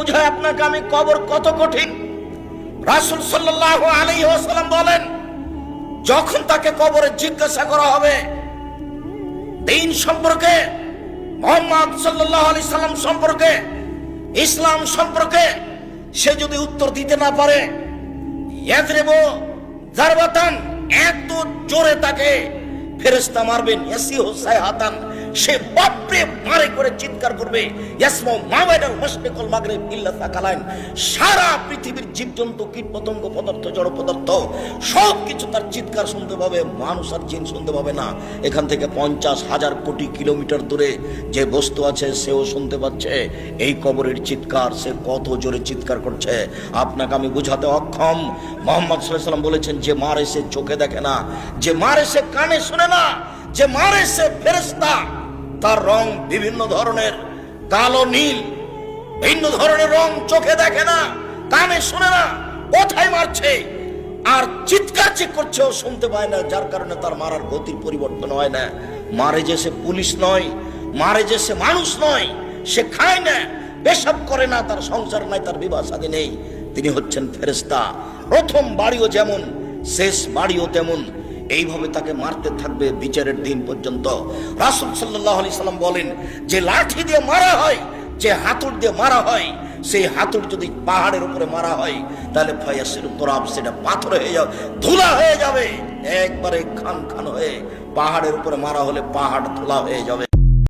বুঝায় আপনাকে আমি কবর কত কঠিন। রাসূল সাল্লাল্লাহু আলাইহি ওয়াসাল্লাম বলেন, যখন তাকে কবরে জিজ্ঞাসা করা হবে দ্বীন সম্পর্কে, মুহাম্মদ সাল্লাল্লাহু আলাইহি সাল্লাম সম্পর্কে, ইসলাম সম্পর্কে, সে যদি উত্তর দিতে না পারে, ইয়াদরিবু জারবাতান, এত জোরে তাকে ফেরেশতা মারবেন, ইয়াসিহু সাইহাতান, সে বাপরে মারে করে চিৎকার করবে, ইয়াসমু মা বাইনাল মাশরিক ওয়াল মাগরিব ইল্লা সাকালাইন, সারা পৃথিবীর জীবজন্তু, কীটপতঙ্গ, পদার্থ, জড় পদার্থ সব কিছু তার চিৎকার শুনতে পাবে, মানুষ আর জিন শুনতে পাবে না। এখান থেকে 50,000 কোটি কিলোমিটার দূরে যে বস্তু আছে সেও শুনতে পাচ্ছে এই কবরের চিৎকার। সে কত জোরে চিৎকার করছে আপনাকে আমি বুঝাতে অক্ষম। মুহাম্মদ সাল্লাল্লাহু আলাইহি ওয়াসাল্লাম বলেছেন, যে মারে সে চোখে দেখে না, যে মারে সে কানে শুনে না, যে মারে সে ফেরেশতা, তার রং বিভিন্ন ধরনের, কালো নীল, ভিন্ন ধরনের রং, চোখে দেখে না, কানে শুনে না, কোথায় মারছে আর চিৎকার যে করছে ও শুনতে পায় না, যার কারণে তার মারার গতির পরিবর্তন হয় না। মারে যে সে পুলিশ নয়, মারে যে সে মানুষ নয়, সে খায় না, পেশাব করে না, তার সংসার নাই, তার বিবাহ শাদী নেই, তিনি হচ্ছেন ফেরেশতা। প্রথম বাড়িও যেমন, শেষ বাড়িও তেমন, এইভাবে তাকে মারতে থাকবে বিচারের দিন পর্যন্ত। রাসূল সাল্লাল্লাহু আলাইহি সাল্লাম বলেন, যে লাঠি দিয়ে মারা হয়, যে হাতুড় দিয়ে মারা হয়, সেই হাতুড় যদি পাহাড়ের উপরে মারা হয় তাহলে ফায়াসির তুরাব, সেটা পাথর হয়ে যাবে, ধুলা হয়ে যাবে, একবারে খান খান হয়ে। পাহাড়ের উপরে মারা হলে পাহাড় ধুলা হয়ে যাবে।